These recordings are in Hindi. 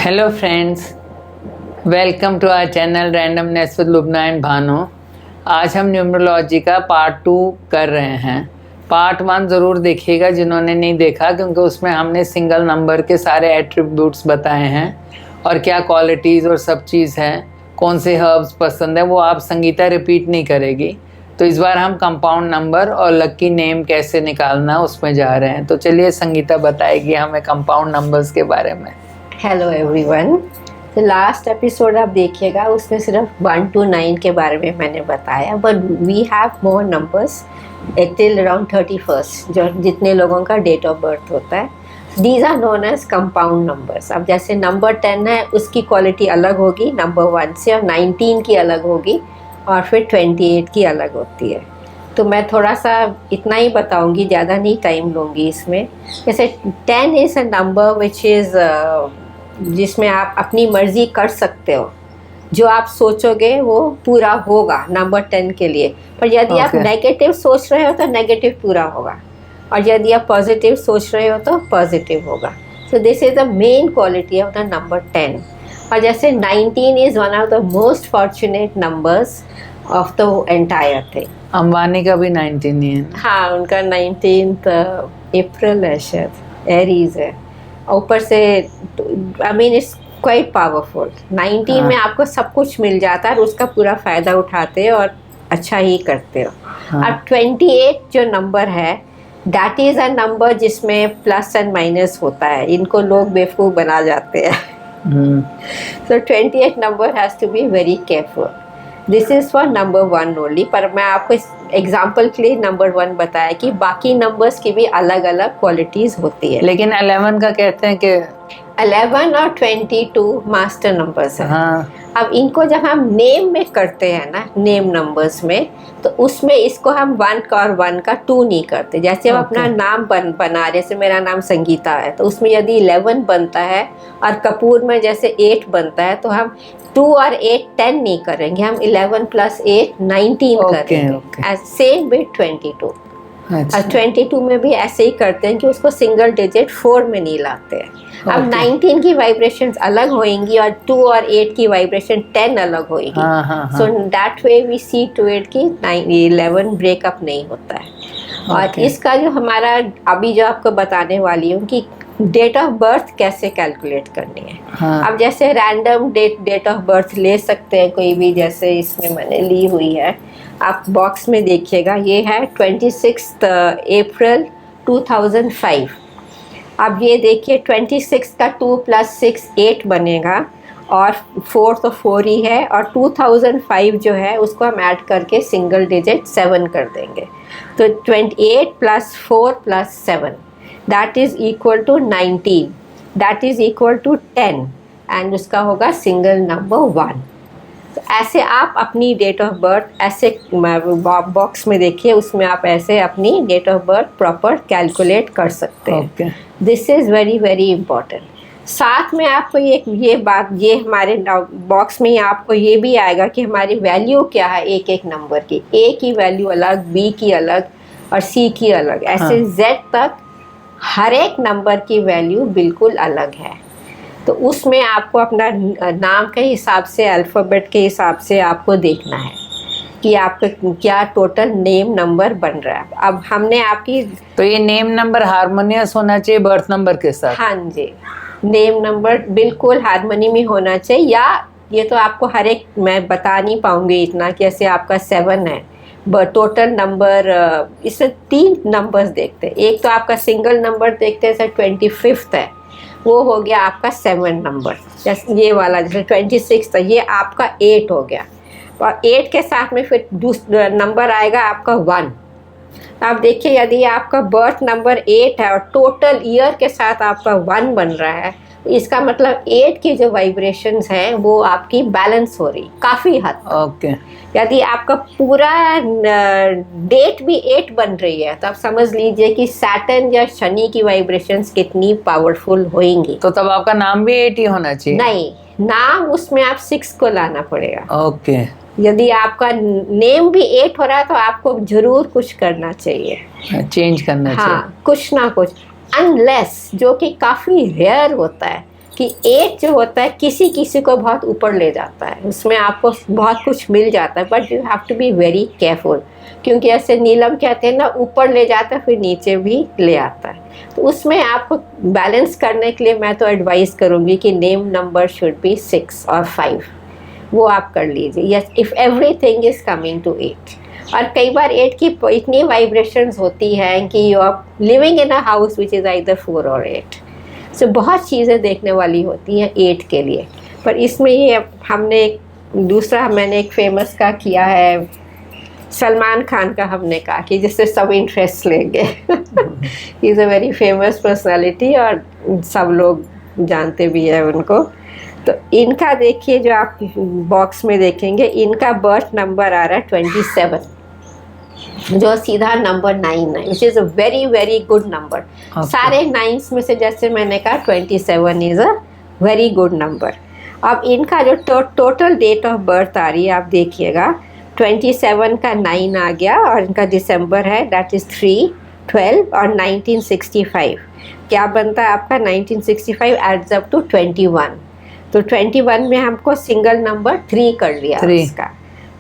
Hello friends, welcome to our channel randomness with Lubna and Bhanu. आज हम न्यूमरोलॉजी का पार्ट 2 कर रहे हैं। पार्ट 1 ज़रूर देखिएगा जिन्होंने नहीं देखा, क्योंकि उसमें हमने सिंगल नंबर के सारे एट्रीब्यूट्स बताए हैं और क्या क्वालिटीज़ और सब चीज़ है, कौन से हर्ब्स पसंद है, वो आप संगीता रिपीट नहीं करेगी। तो इस बार हम कंपाउंड नंबर और लकी नेम कैसे निकालना उसमें जा रहे हैं। तो चलिए संगीता बताएगी हमें कंपाउंड नंबर्स के बारे में। Hello everyone. तो लास्ट एपिसोड आप देखिएगा, उसमें सिर्फ 1 to 9 के बारे में मैंने बताया, but we have more numbers till around 31st, जो जितने लोगों का डेट ऑफ बर्थ होता है। These are known as compound numbers. अब जैसे नंबर 10 है, उसकी क्वालिटी अलग होगी नंबर 1 से, और 19 की अलग होगी, और फिर 28 की अलग होती है। तो मैं थोड़ा सा इतना ही बताऊंगी, ज़्यादा नहीं टाइम लूँगी इसमें। जैसे 10 is a number which is जिसमें आप अपनी मर्ज़ी कर सकते हो, जो आप सोचोगे वो पूरा होगा नंबर 10 के लिए। पर यदि आप नेगेटिव सोच रहे हो तो नेगेटिव पूरा होगा, और यदि आप पॉजिटिव सोच रहे हो तो पॉजिटिव होगा। So this is the main quality of the number 10। और जैसे 19 is one of the most fortunate numbers of the entire thing. Ambani का भी 19 ही है। हाँ, उनका 19 अप्रैल है, शायद एरीज है। ऊपर से I mean it's quite powerful. 19 में आपको सब कुछ मिल जाता है और उसका पूरा फ़ायदा उठाते हो और अच्छा ही करते हो। अब 28 जो नंबर है, दैट इज़ अ नंबर जिसमें प्लस एंड माइनस होता है। इनको लोग बेवकूफ़ बना जाते हैं। So 28 number has to be very careful. This is for number 1 only. पर मैं आपको इस एग्जाम्पल के लिए नंबर 1 बताया कि बाकी नंबर्स की भी अलग अलग क्वालिटीज़ होती है। लेकिन 11 का कहते हैं कि 11 और 22 मास्टर नंबर्स हैं। हाँ, अब इनको जब हम नेम में करते हैं ना, नेम नंबर्स में, तो उसमें इसको हम 1 का और 1 का 2 नहीं करते। जैसे हम अपना नाम बना रहे, जैसे मेरा नाम संगीता है, तो उसमें यदि 11 बनता है और कपूर में जैसे 8 बनता है, तो हम 2 और 8 10 नहीं करेंगे, हम 11 + 8 19 करेंगे। Same with 22। और 22 में भी ऐसे ही करते हैं कि उसको सिंगल डिजिट 4 में नहीं लाते हैं। अब 19 की वाइब्रेशंस अलग होंगी और 2 और 8 की वाइब्रेशन 10 अलग होगी। So that way we see to it कि 11 ब्रेकअप नहीं होता है। और इसका जो हमारा अभी जो आपको बताने वाली हूँ कि डेट ऑफ बर्थ कैसे कैलकुलेट करनी है। अब जैसे रैंडम डेट ऑफ बर्थ ले सकते हैं कोई भी, जैसे इसमें मैंने ली हुई है, आप बॉक्स में देखिएगा, ये है 26 अप्रैल 2005। अब ये देखिए 26 का 2 + 6 8 बनेगा, और 4 तो 4 ही है, और 2005 जो है उसको हम ऐड करके सिंगल डिजिट 7 कर देंगे। तो 28 + 4 + 7 that is equal to 19, that is equal to 10, and उसका होगा सिंगल नंबर 1। तो ऐसे आप अपनी डेट ऑफ बर्थ ऐसे बॉक्स में देखिए, उसमें आप ऐसे अपनी date of birth proper calculate कर सकते हैं। This is very very important. साथ में आपको ये बात, ये हमारे बॉक्स में ही आपको ये भी आएगा कि हमारी वैल्यू क्या है एक एक नंबर की। ए की वैल्यू अलग, बी की अलग, और सी की अलग, ऐसे जेड तक हर एक नंबर की वैल्यू बिल्कुल अलग है। तो उसमें आपको अपना नाम के हिसाब से, अल्फ़ाबेट के हिसाब से आपको देखना है कि आपका क्या टोटल नेम नंबर बन रहा है। अब हमने आपकी, तो ये नेम नंबर हारमोनियस होना चाहिए बर्थ नंबर के साथ। हाँ जी, नेम नंबर बिल्कुल हारमोनी में होना चाहिए। या ये तो आपको हर एक मैं बता नहीं पाऊँगी इतना कि ऐसे आपका 7 है, टोटल नंबर इसमें 3 नंबर्स देखते हैं। एक तो आपका सिंगल नंबर देखते हैं, जैसे 25 है, वो हो गया आपका 7 नंबर। जैसे ये वाला जैसे 26 था, ये आपका 8 हो गया, और 8 के साथ में फिर दूसरा नंबर आएगा आपका 1। आप देखिए, यदि आपका बर्थ नंबर 8 है और टोटल ईयर के साथ आपका 1 बन रहा है, इसका मतलब 8 की जो वाइब्रेशंस हैं वो आपकी बैलेंस हो रही काफ़ी हद तक। यदि आपका पूरा डेट भी 8 बन रही है, तो आप समझ लीजिए कि सैटर्न या शनि की वाइब्रेशंस कितनी पावरफुल होंगी। तो तब आपका नाम भी 8 ही होना चाहिए? नहीं, नाम उसमें आप 6 को लाना पड़ेगा। ओके। यदि आपका नेम भी 8 हो रहा है तो आपको जरूर कुछ करना चाहिए, चेंज करना चाहिए। हाँ, कुछ ना कुछ। अनलेस, जो कि काफ़ी रेयर होता है, कि 8 जो होता है किसी किसी को बहुत ऊपर ले जाता है, उसमें आपको बहुत कुछ मिल जाता है, but you have to be very careful, क्योंकि ऐसे नीलम कहते हैं ना, ऊपर ले जाता है फिर नीचे भी ले आता है। तो उसमें आपको बैलेंस करने के लिए मैं तो एडवाइस करूँगी कि नेम नंबर शुड बी 6 और 5, वो आप कर लीजिए। Yes, if everything is coming to 8। और कई बार 8 की इतनी वाइब्रेशंस होती हैं कि you are living in a house which is either 4 और 8। सो बहुत चीज़ें देखने वाली होती हैं 8 के लिए। पर इसमें ये हमने दूसरा मैंने एक फेमस का किया है, सलमान खान का हमने कहा कि जिससे सब इंटरेस्ट लेंगे। He is a very famous personality और सब लोग जानते भी हैं उनको। तो इनका देखिए, जो आप बॉक्स में देखेंगे, इनका बर्थ नंबर आ रहा है 27, जो सीधा नंबर 9 है, which is a very very good number. सारे 9s में से जैसे मैंने कहा 27 is a very good number. अब इनका जो टोटल डेट ऑफ बर्थ आ रही है, आप देखिएगा 27 का 9 आ गया और इनका दिसंबर है, दैट इज़ 3, 12 और 1965। क्या बनता है आपका 1965 एड्स अप टू 21। तो 21 में हमको सिंगल नंबर 3 कर लिया इसका।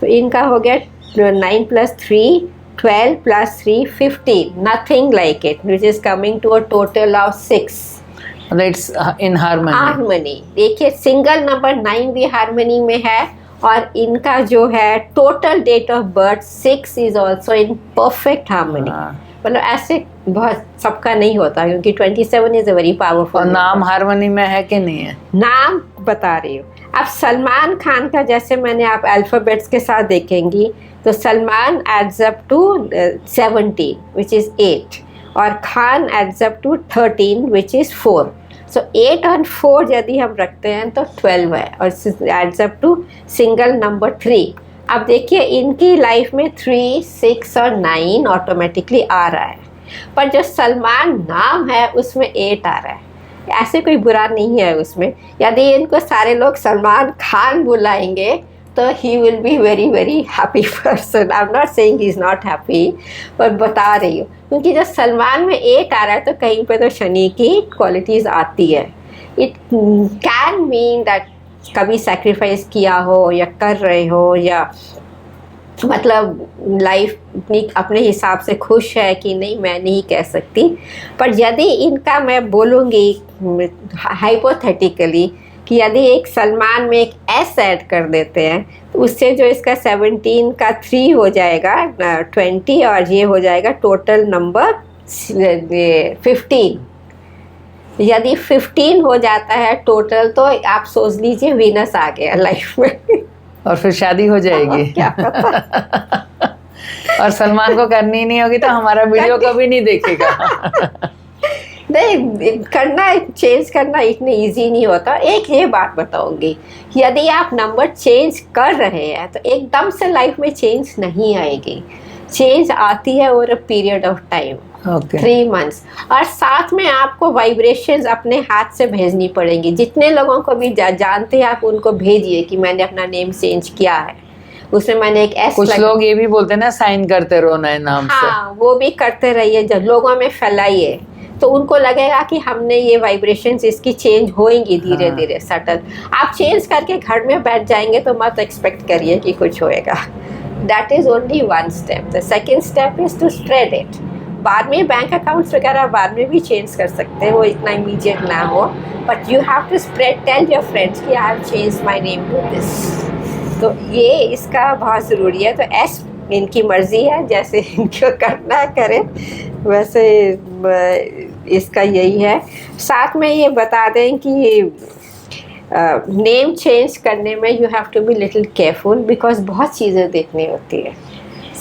तो इनका हो गया 9 + 3 12 + 3 15, nothing like it, which is coming to a total of 6. It's in harmony. Harmony देखिए, सिंगल नंबर 9 भी हार्मनी में है और इनका जो है total date of birth 6 is also in perfect harmony. मतलब ऐसे बहुत सबका नहीं होता, क्योंकि 27 इज अ वेरी पावरफुल। और नाम हार्मनी में है कि नहीं है? नाम बता रही हूँ। अब सलमान खान का जैसे मैंने, आप अल्फ़ाबेट्स के साथ देखेंगी तो Salman adds up to 17 which is 8 और Khan adds up to 13 which is 4। So 8 और 4 यदि हम रखते हैं तो 12 है और adds up to single number 3। अब देखिए इनकी लाइफ में 3, 6 और 9 ऑटोमेटिकली आ रहा है, पर जो सलमान नाम है उसमें 8 आ रहा है। ऐसे कोई बुरा नहीं है उसमें। यदि इनको सारे लोग सलमान खान बुलाएंगे तो he will be very very happy person. I am not saying he is not happy, पर बता रही हूँ, क्योंकि जब सलमान में 8 आ रहा है तो कहीं पे तो शनि की क्वालिटीज़ आती है। इट कैन मीन दैट कभी सैक्रिफाइस किया हो या कर रहे हो, या मतलब लाइफ अपने हिसाब से खुश है कि नहीं, मैं नहीं कह सकती। पर यदि इनका मैं बोलूँगी हाइपोथेटिकली कि यदि एक सलमान में एक एस ऐड कर देते हैं तो उससे जो इसका 17 का 3 हो जाएगा 20 और ये हो जाएगा टोटल नंबर 15। यदि 15 हो जाता है टोटल तो आप सोच लीजिए वीनस आ गया लाइफ में और फिर शादी हो जाएगी। क्या पता। और सलमान को करनी नहीं होगी तो हमारा वीडियो कभी नहीं देखेगा। नहीं, करना, चेंज करना इतने इजी नहीं होता। एक ये बात बताऊंगी, यदि आप नंबर चेंज कर रहे हैं तो एकदम से लाइफ में चेंज नहीं आएगी। चेंज आती है over a period of time, 3 months. और साथ में आपको वाइब्रेशंस अपने हाथ से भेजनी पड़ेंगी। जितने लोगों को भी जानते हैं आप उनको भेजिए कि मैंने अपना नेम चेंज किया है, उसमें मैंने एक एस। कुछ लोग ये भी बोलते हैं ना, साइन करते रहो नए नाम से। हाँ, वो भी करते रहिए, जब लोगों में फैलाइए तो उनको लगेगा कि हमने ये वाइब्रेशंस इसकी चेंज होएंगी धीरे धीरे सटल। आप चेंज करके घर में बैठ जाएंगे तो मत एक्सपेक्ट करिए कि कुछ होएगा। That is only 1 step. The second step is to spread it. बाद में बैंक अकाउंट्स वगैरह बाद में भी चेंज कर सकते हैं, वो इतना इमीडिएट ना हो, but you have to spread, tell your friends कि I have change my name to this. तो ये इसका बहुत ज़रूरी है। तो एस इनकी मर्जी है, जैसे इनको करना करें, वैसे इसका यही है। साथ में ये बता दें कि नेम चेंज करने में you have to be little careful, because बहुत चीज़ें देखनी होती है।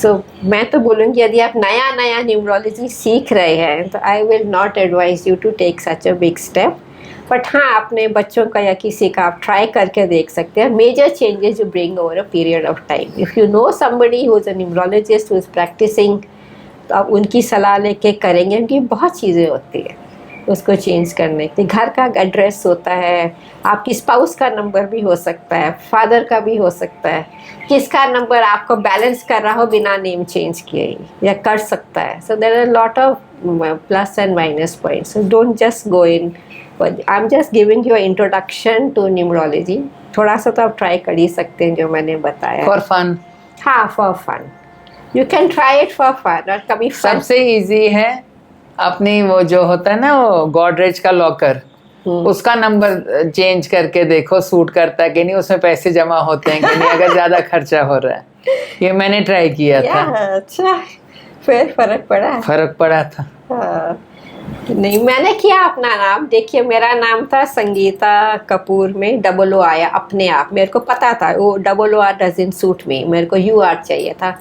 सो मैं तो बोलूँगी यदि आप नया नया न्यूमरोलॉजी सीख रहे हैं तो I will not advise you to take such a big step, but हाँ, अपने बच्चों का या किसी का आप ट्राई करके देख सकते हैं। Major changes you bring over a period of time. If you know somebody who is a numerologist who is practicing, तो आप उनकी सलाह लेके करेंगे, उनकी बहुत चीज़ें होती है। उसको चेंज करने के लिए। घर का एड्रेस होता है, आपकी स्पाउस का नंबर भी हो सकता है, फादर का भी हो सकता है, किसका नंबर आपको बैलेंस कर रहा हो बिना नेम चेंज किए ही, या कर सकता है। So there are lot of plus and minus points, so don't just go in. I am just giving you introduction to numerology. थोड़ा सा तो आप ट्राई कर ही सकते हैं जो मैंने बताया। For fun. हाँ, for fun, you can try it for fun. और कभी सबसे इजी है अपनी वो जो होता है ना वो गॉडरेज का लॉकर, उसका नंबर चेंज करके देखो सूट करता है कि नहीं, उसमें पैसे जमा होते हैं कि नहीं, अगर ज्यादा खर्चा हो रहा है। ये मैंने ट्राई किया था। अच्छा, फिर फर्क पड़ा? फर्क पड़ा था। हाँ। नहीं, मैंने किया अपना नाम। देखिए, मेरा नाम था संगीता कपूर में डबल ओ आया अपने आप। मेरे को पता था वो double O R doesn't suit me, मेरे को यू आर चाहिए था।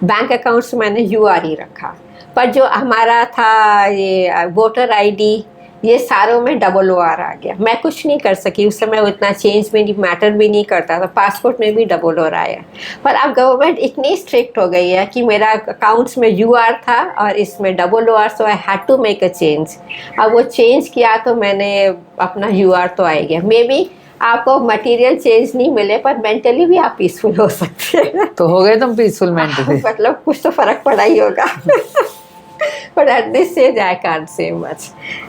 बैंक अकाउंट्स मैंने यू आर ही रखा, पर जो हमारा था ये वोटर आईडी, ये सारों में डबल ओ आर आ गया। मैं कुछ नहीं कर सकी उस समय, उतना चेंज में नहीं, मैटर भी नहीं करता था। पासपोर्ट में भी डबल ओ आर आया। पर अब गवर्नमेंट इतनी स्ट्रिक्ट हो गई है कि मेरा अकाउंट्स में यू आर था और इसमें double O R, so I had to make a change. अब वो चेंज किया तो मैंने अपना यू आर तो आ गया। मे बी आपको मटेरियल चेंज नहीं मिले, पर मेंटली भी आप पीसफुल हो सकते हैं। तो हो गए तुम पीसफुल मेंटली? मतलब कुछ तो फर्क पड़ा ही होगा। But at this stage I can't say much.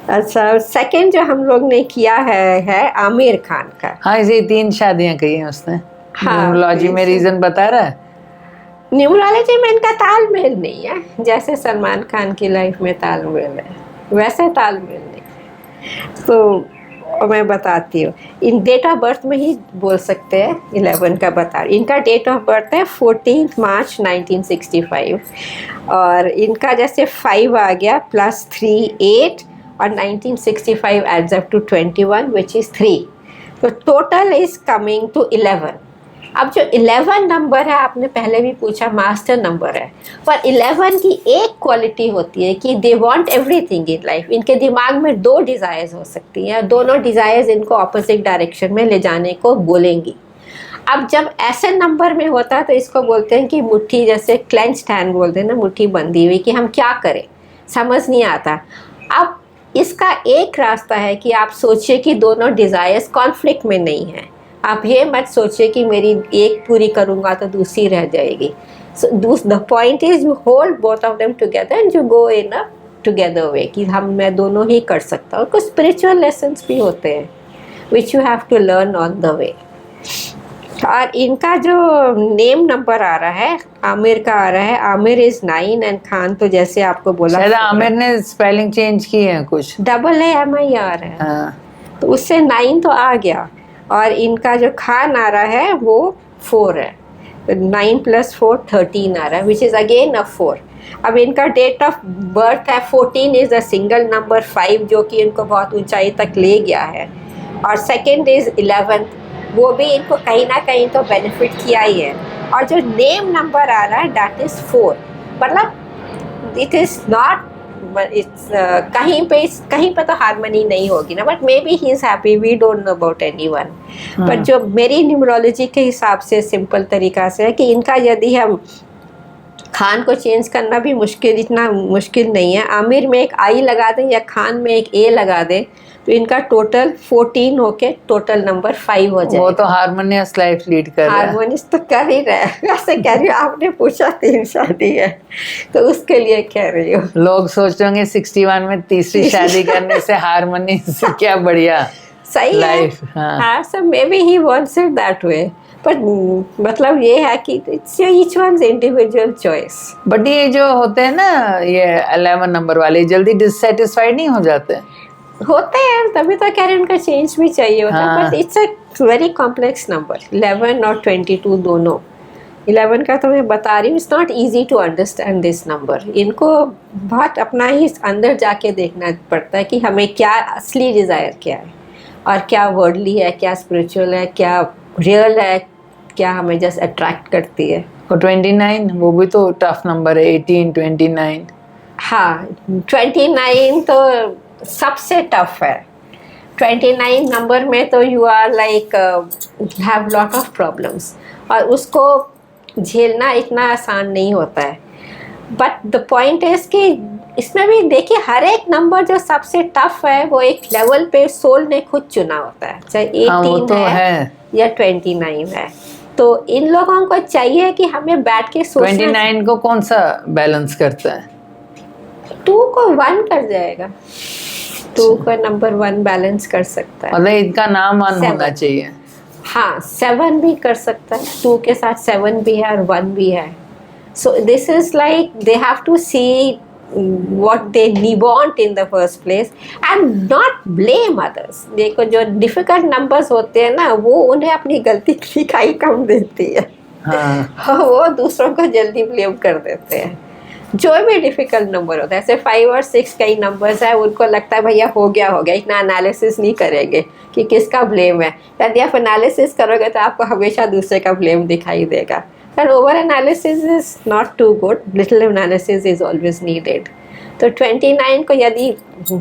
अच्छा, सेकंड जो हम लोग ने किया है आमिर खान का। हाँ, इसे 3 शादियां की हैं उसने। हाँ, न्यूमरोलॉजी में रीजन बता रहा है? न्यूमरोलॉजी में इनका तालमेल नहीं है, जैसे सलमान खान की लाइफ में तालमेल है वैसे तालमेल नहीं। तो मैं बताती हूँ, इन डेट ऑफ बर्थ में ही बोल सकते हैं। 11 का बता, इनका डेट ऑफ बर्थ है 14 मार्च 1965, और इनका जैसे 5 आ गया प्लस 3 8, और 1965 adds up to 21 which is 3, तो टोटल इज कमिंग टू 11। अब जो 11 नंबर है, आपने पहले भी पूछा, मास्टर नंबर है, पर 11 की एक क्वालिटी होती है कि they want everything in life. इनके दिमाग में 2 डिज़ायर्स हो सकती हैं, दोनों डिज़ायर्स इनको ऑपोजिट डायरेक्शन में ले जाने को बोलेंगी। अब जब ऐसे नंबर में होता है तो इसको बोलते हैं कि मुट्ठी, जैसे क्लेंच्ड हैंड बोलते हैं ना, मुट्ठी बंधी हुई, कि हम क्या करें समझ नहीं आता। अब इसका एक रास्ता है कि आप सोचिए कि दोनों डिज़ायर्स कॉन्फ्लिक्ट में नहीं हैं। आप ये मत सोचिए कि मेरी एक पूरी करूँगा तो दूसरी रह जाएगी। So the point is you hold both of them together and you go in a together way, कि मैं दोनों ही कर सकता हूँ। कुछ स्पिरिचुअल लेसन्स भी होते हैं which you have to learn on the way. और इनका जो नेम नंबर आ रहा है, आमिर का आ रहा है, आमिर इज 9 एंड खान तो जैसे आपको बोला, शायद आमिर ने स्पेलिंग चेंज की है कुछ, डबल है MIR है। हाँ। तो उससे 9 तो आ गया, और इनका जो खान आ रहा है वो 4 है, 9 + 4 13 आ रहा है, विच इज़ अगेन अ 4। अब इनका डेट ऑफ बर्थ है 14 इज़ अ सिंगल नंबर 5, जो कि इनको बहुत ऊंचाई तक ले गया है, और सेकंड इज़ 11, वो भी इनको कहीं ना कहीं तो बेनिफिट किया ही है। और जो नेम नंबर आ रहा है दैट इज़ 4, मतलब इट इज़ नॉट, इट्स कहीं पे तो हारमोनी नहीं होगी ना, but may B he is happy, we don't know about anyone. But जो मेरी न्यूमरोलॉजी के हिसाब से सिंपल तरीका से है कि इनका यदि हम खान को चेंज करना भी मुश्किल, इतना मुश्किल नहीं है। आमिर में एक आई लगा दें या खान में एक ए लगा दें तो इनका टोटल 14 होके टोटल नंबर 5 हो जाए। वो तो हारमोनियस लाइफ लीड कर रहा है। हारमोनियस तो कर ही रहा है, वैसे कह रही हूँ, आपने पूछा 3 शादी है तो उसके लिए कह रही हूँ। लोग सोच रहे होंगे 61 में तीसरी शादी करने से हारमोनियस से क्या बढ़िया सही लाइफ। हाँ, so may be he wants it that way, पर मतलब ये है कि it's each one's individual choice. But ये जो होते हैं ना ये 11 नंबर वाले, जल्दी डिससेटिस्फाइड नहीं हो जाते? होते हैं, तभी तो कह रहे हैं उनका चेंज भी चाहिए होता है। But it's a very complex number, 11 और 22 दोनों। 11 का तो मैं बता रही हूँ, it's not easy to understand this number. इनको बहुत अपना ही अंदर जाके देखना पड़ता है कि हमें क्या असली डिज़ायर क्या है, और क्या वर्डली है, क्या स्पिरिचुअल है, क्या रियल है, क्या हमें जस्ट अट्रैक्ट करती है। और 29 वो भी तो टफ नंबर है, 18 29। हाँ, 29 तो सबसे टफ है। 29 नंबर में तो you are like have lot of problems, और उसको झेलना इतना आसान नहीं होता है। बट द पॉइंट इज कि इसमें भी देखिए हर एक नंबर जो सबसे टफ है वो एक लेवल पे सोल ने खुद चुना होता है, चाहे 18 तो है या 29 है। तो इन लोगों को चाहिए कि हमें बैठ के सोचना। 29 को कौन सा बैलेंस करता है? 2 को 1 कर जाएगा, 2 का नंबर 1 बैलेंस कर सकता है। मतलब इनका नाम 1 7 होना चाहिए। हाँ 7 भी कर सकता है, 2 के साथ 7 भी है और 1 भी है। So this is like they have to see what they want in the first place and not blame others। देखो जो डिफिकल्ट नंबर्स होते हैं ना, वो उन्हें अपनी गलती की इकाई कम देती है। हाँ वो दूसरों को जल्दी ब्लेम कर देते हैं। जो भी डिफिकल्ट नंबर होता है, ऐसे 5 और 6 कई नंबर्स है, उनको लगता है भैया हो गया, इतना एनालिसिस नहीं करेंगे कि किसका ब्लेम है। यदि आप एनालिसिस करोगे तो आपको हमेशा दूसरे का ब्लेम दिखाई देगा। But over analysis is not too good. Little analysis is always needed. तो 29 को यदि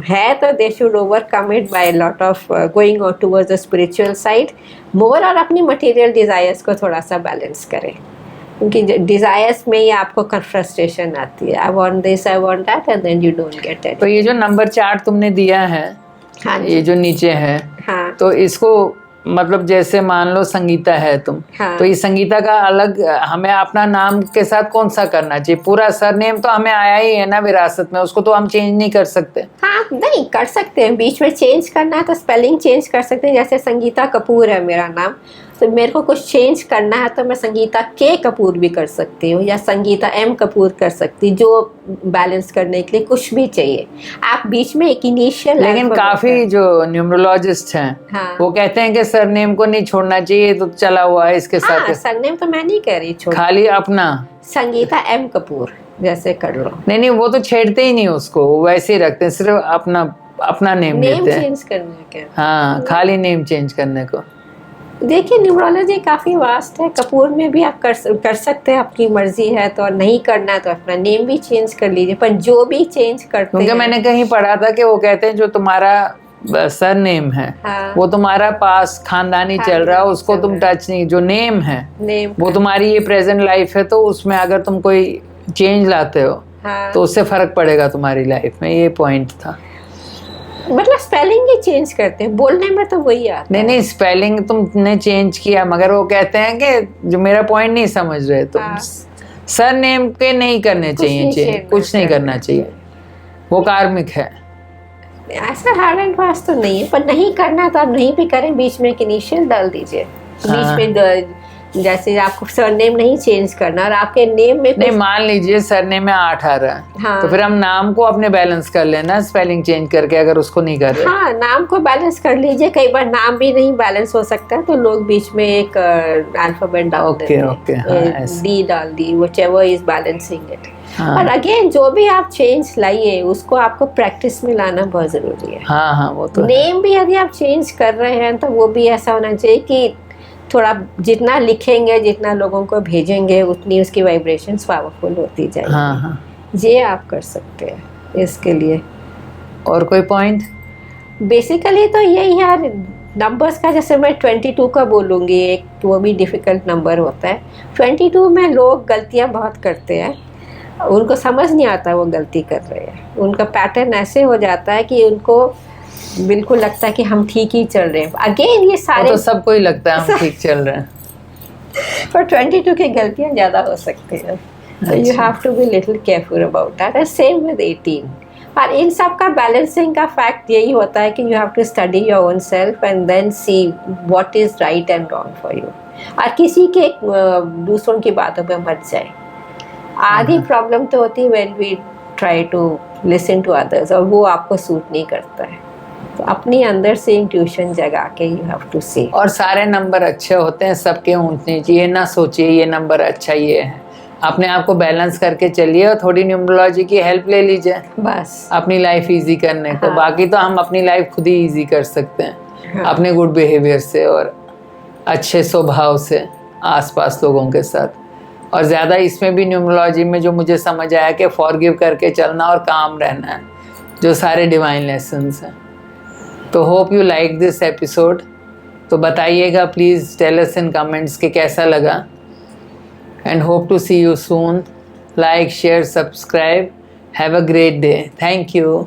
है तो they should overcome it by a lot of going on towards the spiritual side more, और अपनी material desires को थोड़ा सा balance करें, क्योंकि desires में ही आपको frustration आती है। I want this, I want that, and then you don't get it। तो ये जो नंबर 4 तुमने दिया है, हाँ ये जो नीचे है, हाँ तो इसको मतलब जैसे मान लो संगीता है तुम, हाँ। तो इस संगीता का अलग हमें अपना नाम के साथ कौन सा करना चाहिए? पूरा सरनेम तो हमें आया ही है ना विरासत में, उसको तो हम चेंज नहीं कर सकते। हाँ नहीं कर सकते हैं, बीच में चेंज करना है तो स्पेलिंग चेंज कर सकते हैं। जैसे संगीता कपूर है मेरा नाम, तो मेरे को कुछ चेंज करना है तो मैं संगीता के कपूर भी कर सकती हूँ या संगीता एम कपूर कर सकती, जो बैलेंस करने के लिए कुछ भी चाहिए। आप बीच में एक इनिशियल, लेकिन काफी जो न्यूमरोलॉजिस्ट हैं, हाँ। वो कहते हैं कि सरनेम को नहीं छोड़ना चाहिए, तो चला हुआ है इसके साथ। हाँ सरनेम तो मैं नहीं कह रही, छोड़, खाली अपना संगीता एम कपूर जैसे कर लो। नहीं, वो तो छेड़ते ही नहीं उसको, वो वैसे ही रखते हैं, सिर्फ अपना नेम लेते हैं। चेंज करने के, हाँ खाली नेम चेंज करने को। देखिए न्यूमरोलॉजी काफ़ी वास्ट है, कपूर में भी आप कर सकते हैं, आपकी मर्जी है तो, नहीं करना है तो अपना नेम भी चेंज कर लीजिए। पर जो भी चेंज करते क्योंकि हैं, मैंने मैंने कहीं पढ़ा था कि वो कहते हैं जो तुम्हारा सर नेम है, हाँ, वो तुम्हारा पास खानदानी चल रहा है, उसको तुम टच नहीं, जो नेम है नेम वो तुम्हारी ये प्रेजेंट लाइफ है, तो उसमें अगर तुम कोई चेंज लाते हो हाँ, तो उससे फर्क पड़ेगा तुम्हारी लाइफ में। ये पॉइंट था। मतलब स्पेलिंग ही चेंज करते हैं, बोलने में तो वही आता है। नहीं स्पेलिंग तुमने चेंज किया, मगर वो कहते हैं कि जो मेरा पॉइंट नहीं समझ रहे तुम, हाँ। सर नेम के नहीं करने चाहिए, कुछ नहीं करना चाहिए, वो कार्मिक है। ऐसा हार्ड एंड फास्ट तो नहीं है, पर नहीं करना तो आप नहीं भी करें, बीच में एक इनिशियल डाल दीजिए। हाँ। बीच में जैसे आपको सरनेम नहीं चेंज करना और आपके नेम में नहीं, मान लीजिए सरनेम में 8 आ रहा है, हाँ। तो फिर हम नाम को अपने बैलेंस कर लेना स्पेलिंग चेंज करके, अगर उसको नहीं कर रहे। हाँ नाम को बैलेंस कर लीजिए। कई बार नाम भी नहीं बैलेंस हो सकता है तो लोग बीच में एक अल्फाबेट डाल देते हैं, ओके, हाँ, डी डाल दी, व्हिचएवर इज बैलेंसिंग इट। हाँ। और अगेन जो भी आप चेंज लाइए उसको आपको प्रैक्टिस में लाना बहुत जरूरी है। हाँ वो तो नेम भी यदि आप चेंज कर रहे हैं तो वो भी ऐसा होना चाहिए कि थोड़ा जितना लिखेंगे, जितना लोगों को भेजेंगे, उतनी उसकी वाइब्रेशंस पावरफुल होती जाएगी। हाँ। ये आप कर सकते हैं इसके लिए। और कोई पॉइंट? बेसिकली तो यही है नंबर्स का। जैसे मैं 22 का बोलूँगी, एक वो भी डिफ़िकल्ट नंबर होता है। 22 में लोग गलतियाँ बहुत करते हैं, उनको समझ नहीं आता वो गलती कर रहे हैं। उनका पैटर्न ऐसे हो जाता है कि उनको बिल्कुल लगता है कि हम ठीक ही चल रहे हैं। अगेन ये सारे तो सबको ही लगता है हम ठीक चल रहे हैं, पर 22 की गलतियाँ ज़्यादा हो सकती हैं, तो you have to be little careful about that. And same with 18। और इन सब का बैलेंसिंग का फैक्ट यही होता है कि you have to study your own self and then see what is right and wrong for you. और किसी के दूसरों की बातों पे मत जाए। आधी प्रॉब्लम तो होती है when we try to listen to others, और वो आपको सूट नहीं करता है। तो अपनी अंदर से इंट्यूशन जगा के यू हैव टू सी। और सारे नंबर अच्छे होते हैं, सबके ऊँचने चाहिए, ना सोचिए ये नंबर अच्छा ये है। अपने आप को बैलेंस करके चलिए और थोड़ी न्यूमरोलॉजी की हेल्प ले लीजिए बस अपनी लाइफ इजी करने को। हाँ। बाकी तो हम अपनी लाइफ खुद ही इजी कर सकते हैं, हाँ। अपने गुड बिहेवियर से और अच्छे स्वभाव से आसपास लोगों के साथ। और ज़्यादा इसमें भी न्यूमरोलॉजी में जो मुझे समझ आया कि फॉरगिव करके चलना और काम रहना है, जो सारे डिवाइन लेसन्स हैं। तो hope you like this episode. तो बताइएगा please, tell us in comments कि कैसा लगा। And hope to see you soon. Like, share, subscribe have a great day. Thank you.